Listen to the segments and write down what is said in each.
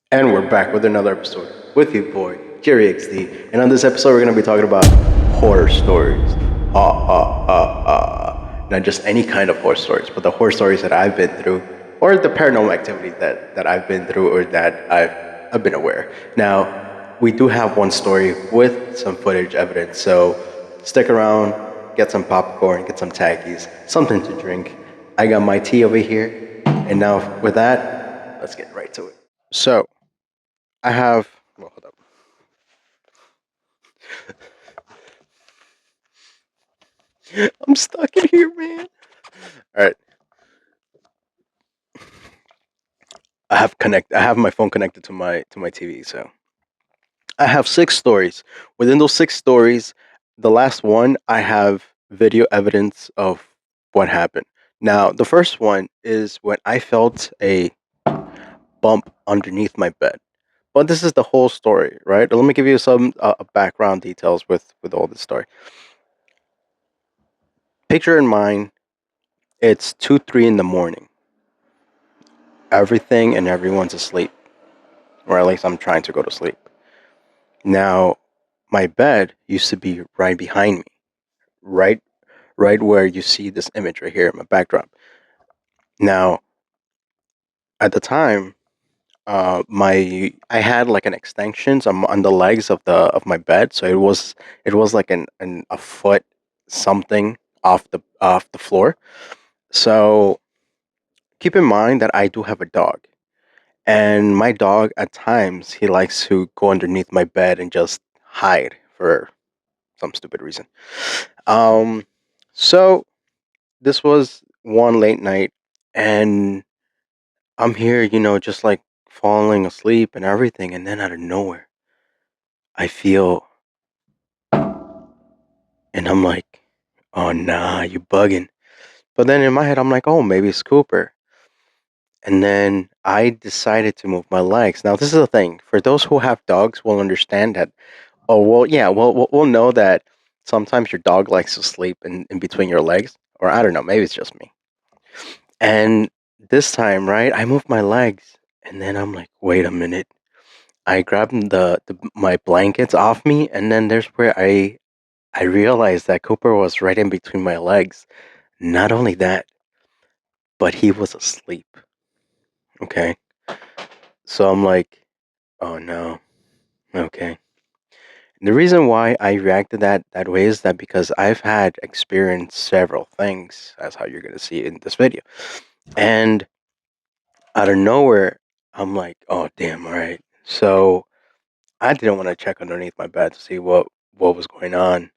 And we're back with another episode with you, boy, Jerry XD. And on this episode, we're going to be talking about horror stories. Not just any kind of horror stories, but the horror stories that I've been through, or the paranormal activity that I've been through, or that I've been aware. Now, we do have one story with some footage evidence, so stick around, get some popcorn, get some Takis, something to drink. I got my tea over here, and now with that, let's get right to it. So, I have. Well, hold up. I'm stuck in here, man. All right. I have my phone connected to my TV, so I have six stories. Within those six stories, the last one I have video evidence of what happened. Now, the first one is when I felt a bump underneath my bed. But this is the whole story, right? Let me give you some background details with all this story. Picture in mind, it's 2, 3 in the morning. Everything and everyone's asleep, or at least I'm trying to go to sleep. Now, my bed used to be right behind me, right, right where you see this image right here in my backdrop. Now, at the time, my I had like an extensions on the legs of my bed, so it was like an a foot something off the floor. So keep in mind that I do have a dog. And my dog, at times, he likes to go underneath my bed and just hide for some stupid reason. Um, so this was one late night, and I'm here, just like falling asleep and everything, and then out of nowhere, I feel, and I'm like, oh nah, you bugging. But then in my head, I'm like, oh, maybe it's Cooper. And then I decided to move my legs. Now, this is the thing. For those who have dogs, will understand that. Oh, well, yeah, well, we'll know that sometimes your dog likes to sleep in between your legs, or I don't know, maybe it's just me. And this time, right, I moved my legs, and then I'm like, wait a minute. I grabbed my blankets off me, and then there's where I realized that Cooper was right in between my legs. Not only that, but he was asleep. Okay, so I'm like, oh no, okay. The reason why I reacted that way is that because I've had experienced several things, as how you're gonna see in this video, and out of nowhere, I'm like, oh damn, all right. So I didn't want to check underneath my bed to see what was going on,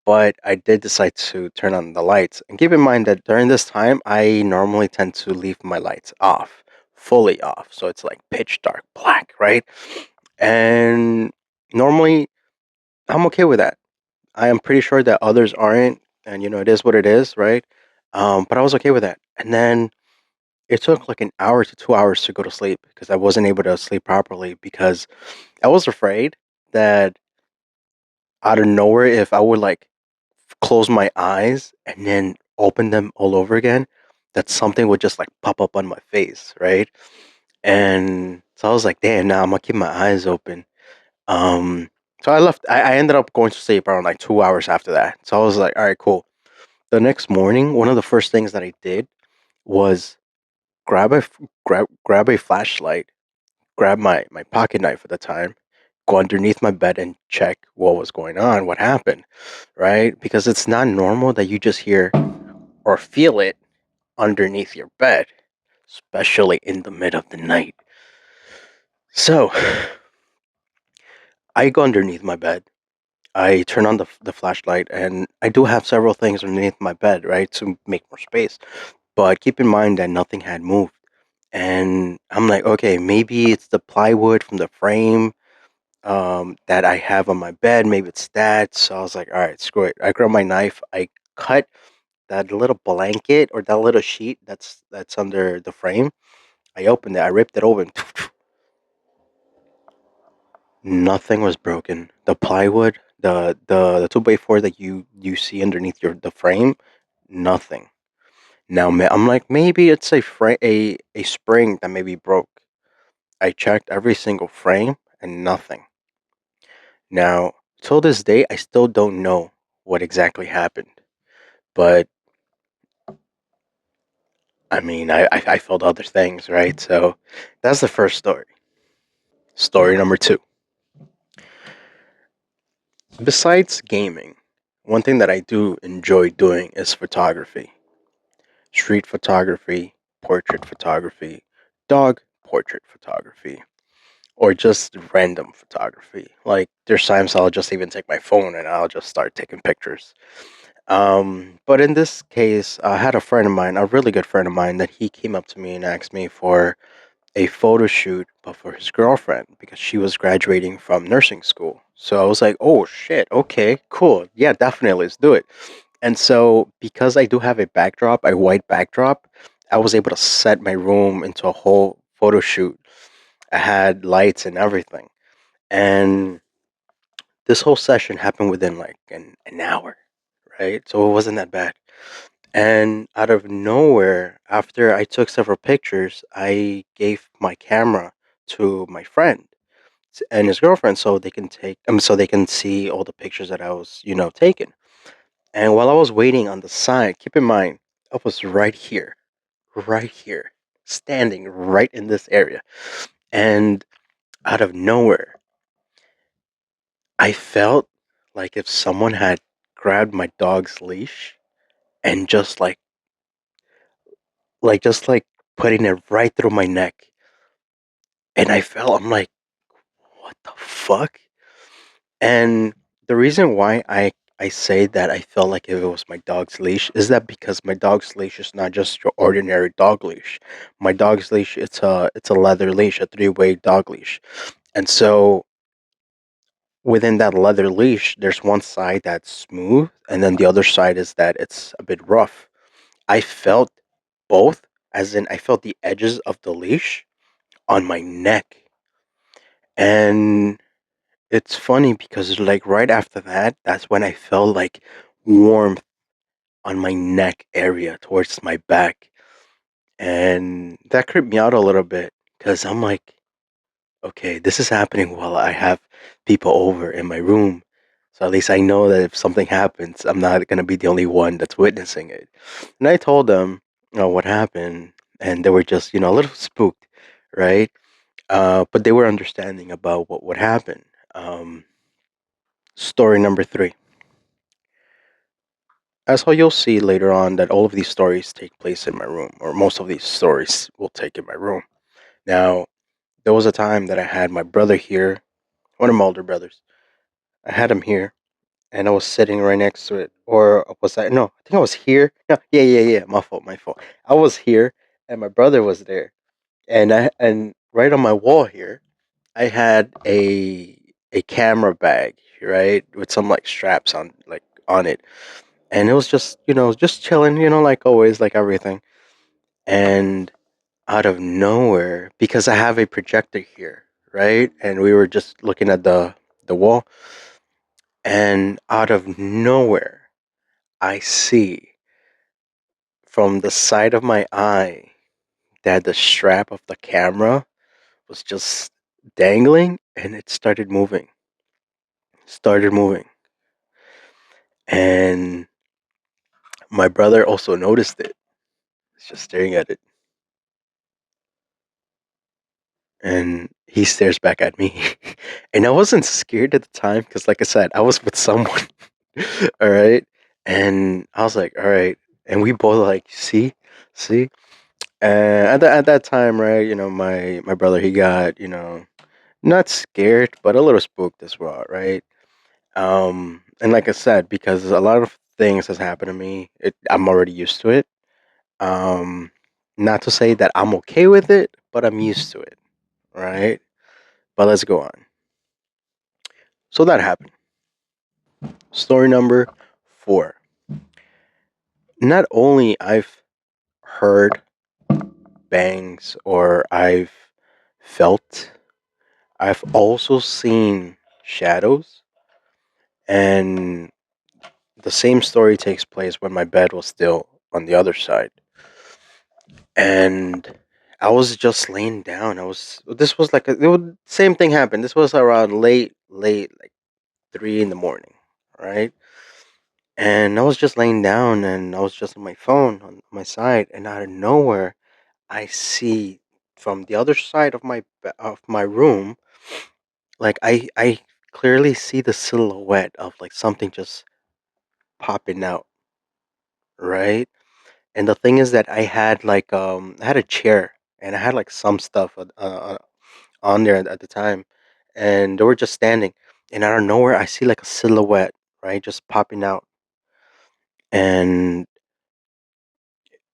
but I did decide to turn on the lights. And keep in mind that during this time, I normally tend to leave my lights off, fully off, so it's like pitch dark black, right? And normally I'm okay with that. I am pretty sure that others aren't, and it is what it is, right? But I was okay with that. And then it took like an hour to 2 hours to go to sleep because I wasn't able to sleep properly because I was afraid that out of nowhere, if I would like close my eyes and then open them all over again, that something would just like pop up on my face, right? And so I was like, damn, now I'm gonna keep my eyes open. Um, so I left. I ended up going to sleep around like 2 hours after that. So I was like, all right, cool. The next morning, one of the first things that I did was grab a flashlight, grab my pocket knife at the time, go underneath my bed and check what was going on, what happened, right? Because it's not normal that you just hear or feel it underneath your bed, especially in the middle of the night. So I go underneath my bed. I turn on the flashlight, and I do have several things underneath my bed, right, to make more space. But keep in mind that nothing had moved. And I'm like, okay, maybe it's the plywood from the frame that I have on my bed. Maybe it's that. So I was like, all right, screw it. I grab my knife. I cut that little blanket or that little sheet that's under the frame. I opened it. I ripped it open. Nothing was broken. The plywood, the 2x4 that you see underneath the frame, nothing. Now I'm like, maybe it's a spring that maybe broke. I checked every single frame and nothing. Now, till this day, I still don't know what exactly happened. But I mean, I felt other things, right? So that's the first story. Story number two. Besides gaming, one thing that I do enjoy doing is photography. Street photography, portrait photography, dog portrait photography, or just random photography. Like there's times I'll just even take my phone and I'll just start taking pictures. But in this case, I had a friend of mine, a really good friend of mine, that he came up to me and asked me for a photo shoot, but for his girlfriend because she was graduating from nursing school. So I was like, oh shit, okay, cool. Yeah, definitely, let's do it. And so because I do have a backdrop, a white backdrop, I was able to set my room into a whole photo shoot. I had lights and everything. And this whole session happened within like an hour, right? So it wasn't that bad. And out of nowhere, after I took several pictures, I gave my camera to my friend and his girlfriend so they can so they can see all the pictures that I was, taking. And while I was waiting on the side, keep in mind, I was right here, standing right in this area. And out of nowhere, I felt like if someone had grabbed my dog's leash and just like putting it right through my neck. And I'm like, what the fuck? And the reason why I say that I felt like if it was my dog's leash is that because my dog's leash is not just your ordinary dog leash. My dog's leash, it's a leather leash, a three-way dog leash. And so within that leather leash, there's one side that's smooth, and then the other side is that it's a bit rough. I felt both, as in I felt the edges of the leash on my neck. And it's funny because like right after that, that's when I felt like warmth on my neck area towards my back. And that creeped me out a little bit because I'm like, okay, this is happening while I have people over in my room. So at least I know that if something happens, I'm not going to be the only one that's witnessing it. And I told them, what happened. And they were just, a little spooked, right? But they were understanding about what would happen. Um, Story number three. As how you'll see later on that all of these stories take place in my room, or most of these stories will take in my room. Now, there was a time that I had my brother here, one of my older brothers. I had him here, and I was sitting right next to it. Or was I? No, I think I was here. No, yeah, yeah, yeah. My fault, my fault. I was here, and my brother was there, and right on my wall here, I had a camera bag, right, with some like straps on it, and it was just just chilling, like always, like everything. And out of nowhere, because I have a projector here, right, and we were just looking at the wall, and out of nowhere, I see from the side of my eye that the strap of the camera was just dangling, and it started moving, and my brother also noticed it. He's just staring at it, and he stares back at me. And I wasn't scared at the time because, like I said, I was with someone. All right, and I was like, all right, and we both like, see. And at that time, right, my brother, he got not scared but a little spooked as well, right? And like I said, because a lot of things has happened to me, I'm already used to it. Um, Not to say that I'm okay with it, but I'm used to it, right? But let's go on. So that happened. Story number four. Not only I've heard bangs or I've felt, I've also seen shadows. And the same story takes place when my bed was still on the other side. And I was just laying down. This was like same thing happened. This was around late, like 3 in the morning, right? And I was just laying down and I was just on my phone on my side, and out of nowhere, I see from the other side of of my room, like I clearly see the silhouette of like something just popping out, right? And the thing is that I had a chair and I had like some stuff on there at the time, and they were just standing, and out of nowhere I see like a silhouette, right, just popping out, and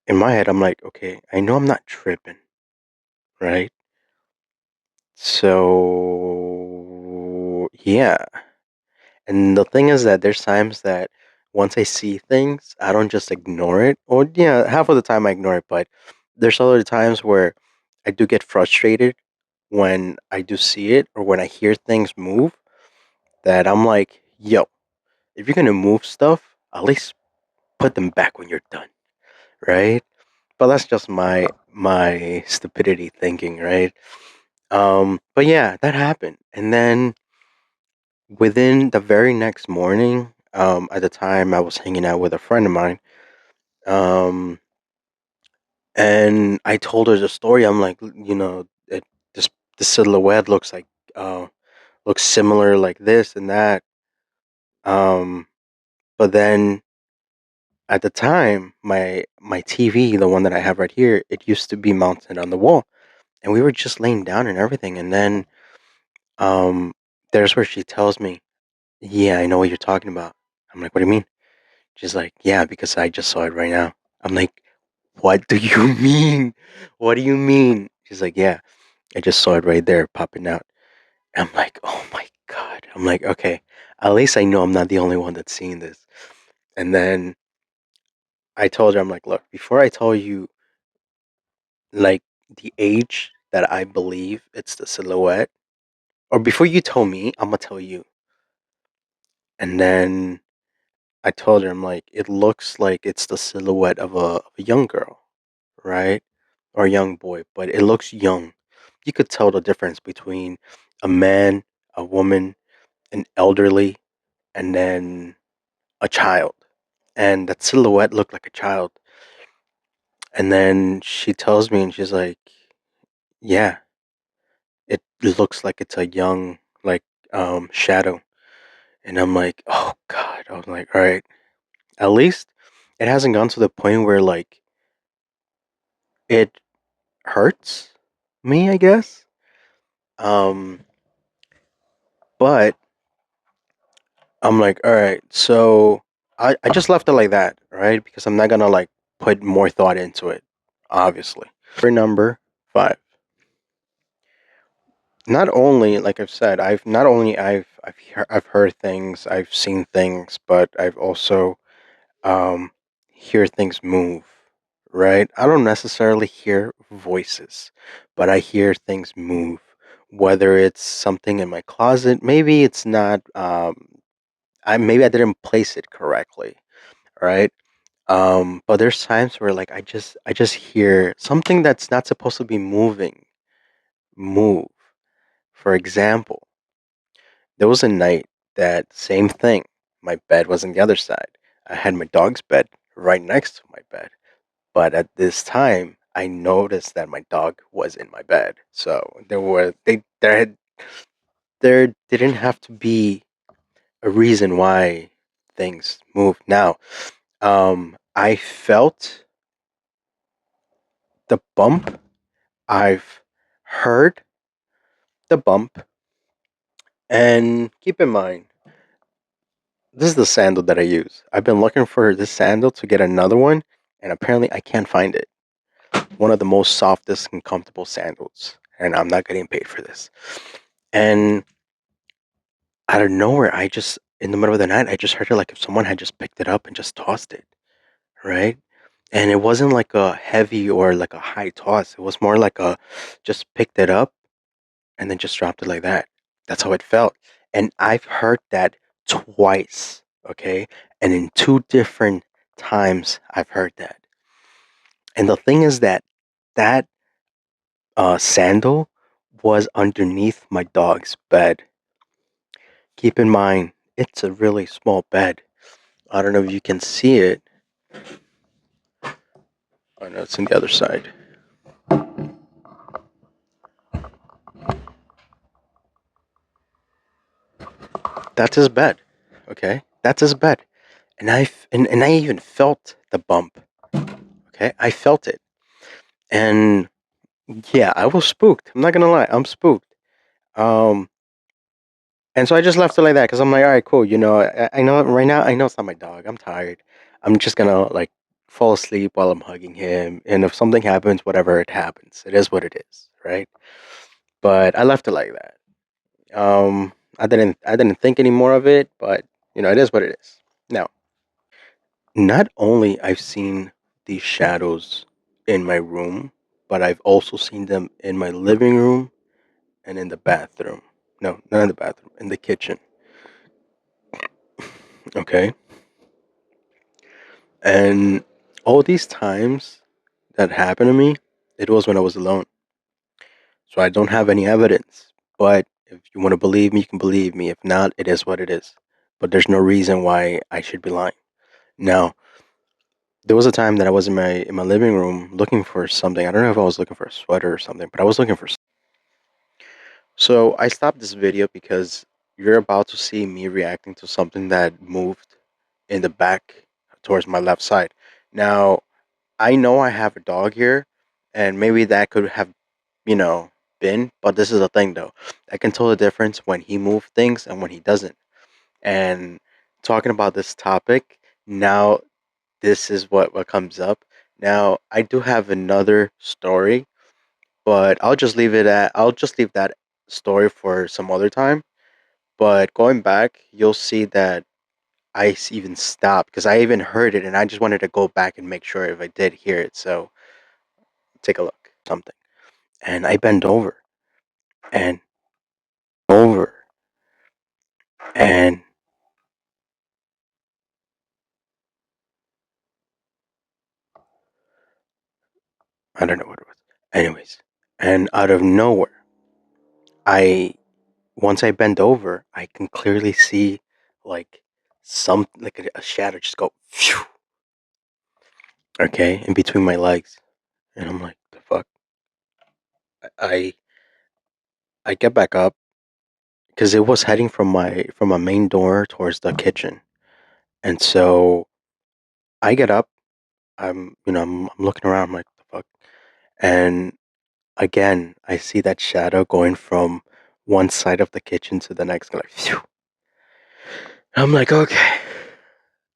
in my head I'm like, okay, I know I'm not tripping, right? So yeah, and the thing is that there's times that once I see things, I don't just ignore it, or yeah, half of the time I ignore it, but there's other times where I do get frustrated when I do see it or when I hear things move, that I'm like, yo, if you're gonna move stuff, at least put them back when you're done, right? But that's just my stupidity thinking, right? But yeah, that happened, and then within the very next morning, at the time I was hanging out with a friend of mine, um, and I told her the story. I'm like, this the silhouette uh looks similar, like this and that. Um, but then at the time, my TV, the one that I have right here, it used to be mounted on the wall, and we were just laying down and everything, and then um, there's where she tells me, "Yeah, I know what you're talking about." I'm like, "What do you mean?" She's like, "Yeah, because I just saw it right now." I'm like, "What do you mean? What do you mean?" She's like, "Yeah, I just saw it right there popping out." I'm like, "Oh my god!" I'm like, "Okay, at least I know I'm not the only one that's seeing this." And then I told her, I'm like, "Look, before I tell you like the age that I believe it's the silhouette, or before you tell me, I'm gonna tell you." And then I told her, I'm like, "It looks like it's the silhouette of a young girl, right? Or a young boy, but it looks young. You could tell the difference between a man, a woman, an elderly, and then a child. And that silhouette looked like a child." And then she tells me, and she's like, "Yeah, it looks like it's a young, like, shadow." And I'm like, "Oh god." I was like, "All right, at least it hasn't gone to the point where like it hurts me, I guess." Um, but I'm like, "All right, so I just left it like that, right? Because I'm not gonna like put more thought into it, obviously." For number five, not only like I've said, I've heard things, I've seen things, but I've also um, hear things move, right? I don't necessarily hear voices, but I hear things move. Whether it's something in my closet, maybe it's not. Maybe I didn't place it correctly, right? But there's times where like I just hear something that's not supposed to be moving move. For example, there was a night that same thing. My bed was on the other side. I had my dog's bed right next to my bed. But at this time, I noticed that my dog was in my bed. So there didn't have to be a reason why things moved. Now, I felt the bump. I've heard the bump, and keep in mind, this is the sandal that I use. I've been looking for this sandal to get another one, and apparently I can't find it. One of the most softest and comfortable sandals, and I'm not getting paid for this. And out of nowhere, in the middle of the night, I just heard it like if someone had just picked it up and just tossed it, right? And it wasn't like a heavy or like a high toss. It was more like a just picked it up and then just dropped it like that. That's how it felt. And I've heard that twice, okay? And in two different times, I've heard that. And the thing is that sandal was underneath my dog's bed. Keep in mind, it's a really small bed. I don't know if you can see it. Oh no, it's on the other side. That's his bed. Okay, that's his bed, and I even felt the bump. Okay, I felt it, and yeah, I was spooked. I'm not gonna lie, I'm spooked. Um, and so I just left it like that because I'm like, all right, cool. I know right now. I know it's not my dog. I'm tired. I'm just gonna like fall asleep while I'm hugging him, and if something happens, whatever it happens, it is what it is, right? But I left it like that. I didn't think any more of it, but it is what it is. Now, not only I've seen these shadows in my room, but I've also seen them in my living room and in the bathroom. No, not in the bathroom, in the kitchen. Okay. And all these times that happened to me, it was when I was alone. So I don't have any evidence. But if you want to believe me, you can believe me. If not, it is what it is. But there's no reason why I should be lying. Now, there was a time that I was in my living room looking for something. I don't know if I was looking for a sweater or something, but I was looking for. So I stopped this video because you're about to see me reacting to something that moved in the back towards my left side. Now, I know I have a dog here, and maybe that could have, you know, been, but this is the thing though. I can tell the difference when he moves things and when he doesn't. And talking about this topic, now this is what comes up. Now, I do have another story, but I'll just leave that story for some other time. But going back, you'll see that even stopped because I even heard it and I just wanted to go back and make sure if I did hear it. So take a look. Something. And I bend and over and I don't know what it was. Anyways, and out of nowhere, I once I bend over, I can clearly see like like a shadow just go phew, okay, in between my legs. And I'm like, the fuck? I I get back up because it was heading from my main door towards the kitchen. And so I get up, I'm looking around, I'm like, the fuck? And again, I see that shadow going from one side of the kitchen to the next, like, phew. I'm like, okay,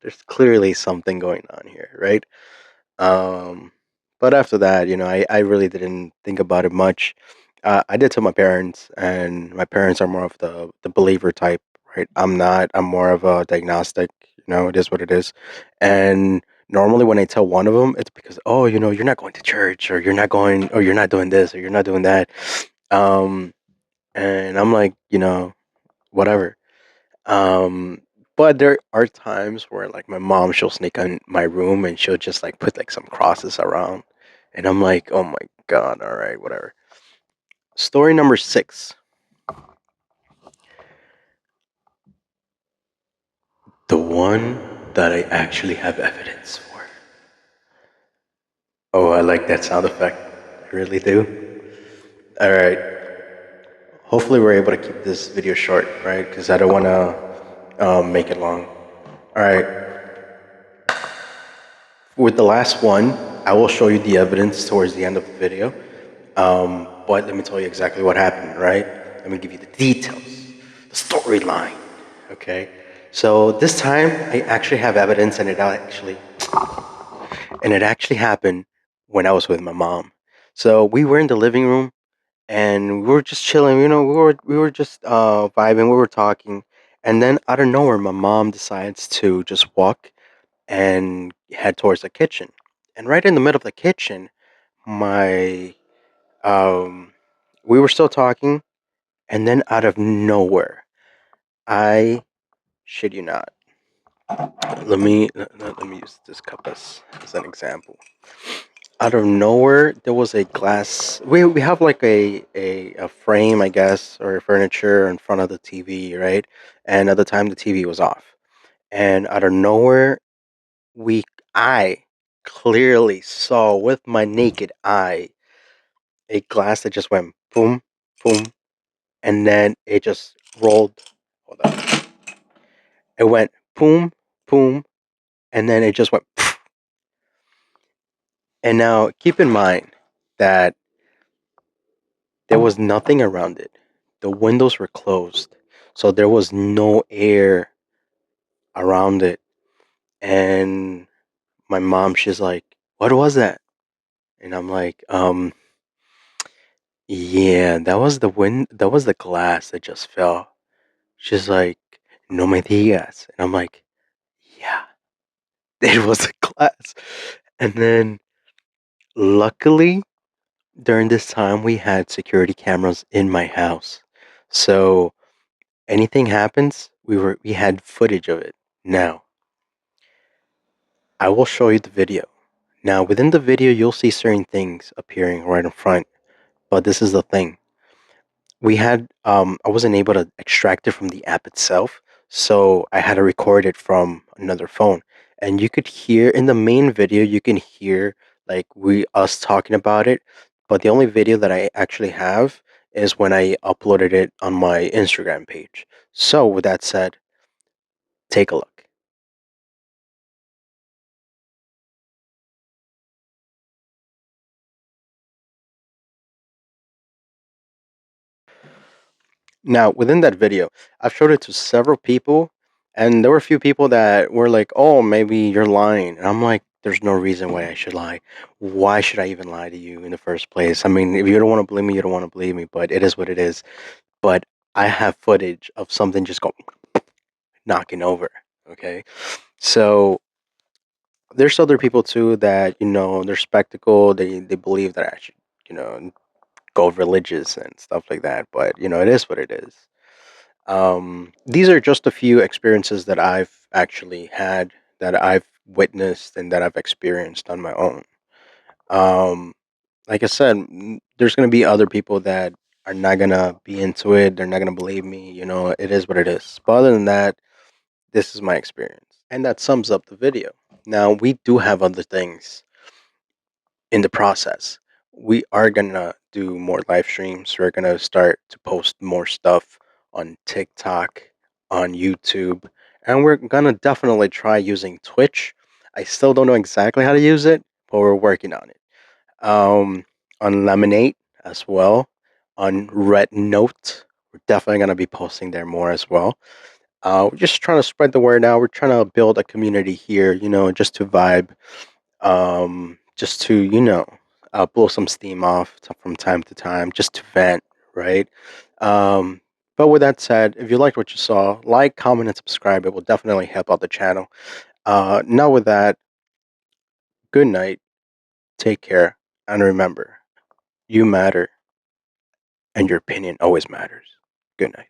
there's clearly something going on here, right? Um, but after that, I really didn't think about it much. I did tell my parents, and my parents are more of the believer type, right? I'm not. I'm more of a diagnostic. It is what it is. And normally, when I tell one of them, it's because, oh, you're not going to church, or you're not going, or you're not doing this, or you're not doing that. Um, and I'm like, whatever. Um, but there are times where like my mom she'll sneak in my room and she'll just like put like some crosses around, and I'm like, oh my god, all right, whatever. Story number 6, the one that I actually have evidence for. Oh, I like that sound effect. I really do. All right. Hopefully, we're able to keep this video short, right? Because I don't want to make it long. All right. With the last one, I will show you the evidence towards the end of the video. But let me tell you exactly what happened, right? Let me give you the details, the storyline, okay? So this time, I actually have evidence, and it actually happened when I was with my mom. So we were in the living room, and we were just chilling. We were just vibing. We were talking, and then out of nowhere, my mom decides to just walk and head towards the kitchen. And right in the middle of the kitchen, my um, we were still talking, and then out of nowhere, I shit you not. Let me use this cup as an example. Out of nowhere, there was a glass. We have like a frame, I guess, or furniture in front of the TV, right? And at the time, the TV was off. And out of nowhere, we I clearly saw with my naked eye a glass that just went boom, boom, and then it just rolled. Hold on. It went boom, boom, and then it just went. And now keep in mind that there was nothing around it. The windows were closed, so there was no air around it. And my mom, she's like, "What was that?" And I'm like, yeah, that was the wind. That was the glass that just fell." She's like, "No me digas," and I'm like, "Yeah, it was a glass." And then, luckily, during this time, we had security cameras in my house, so anything happens, we had footage of it. Now, I will show you the video. Now, within the video, you'll see certain things appearing right in front, but this is the thing. I wasn't able to extract it from the app itself, so I had to record it from another phone. And you could hear in the main video, you can hear like we us talking about it, but the only video that I actually have is when I uploaded it on my Instagram page. So, with that said, take a look. Now, within that video, I've showed it to several people, and there were a few people that were like, "Oh, maybe you're lying." And I'm like, "There's no reason why I should lie. Why should I even lie to you in the first place? I mean, if you don't want to believe me, you don't want to believe me, but it is what it is." But I have footage of something just going knocking over. Okay, so there's other people too that they're spectacle. They believe that I should you know go religious and stuff like that. But it is what it is. These are just a few experiences that I've actually had, that I've witnessed, and that I've experienced on my own. Um, like I said, there's going to be other people that are not going to be into it. They're not going to believe me. It is what it is. But other than that, this is my experience. And that sums up the video. Now, we do have other things in the process. We are gonna do more live streams. We're gonna start to post more stuff on TikTok, on YouTube, and we're gonna definitely try using Twitch. I still don't know exactly how to use it, but we're working on it. On Lemonade as well, on Red Note, we're definitely gonna be posting there more as well. We're just trying to spread the word out. We're trying to build a community here, just to vibe, just to blow some steam off from time to time, just to vent, right? um, but with that said, if you liked what you saw, like, comment, and subscribe. It will definitely help out the channel. Now with that, good night, take care, and remember, you matter, and your opinion always matters. Good night.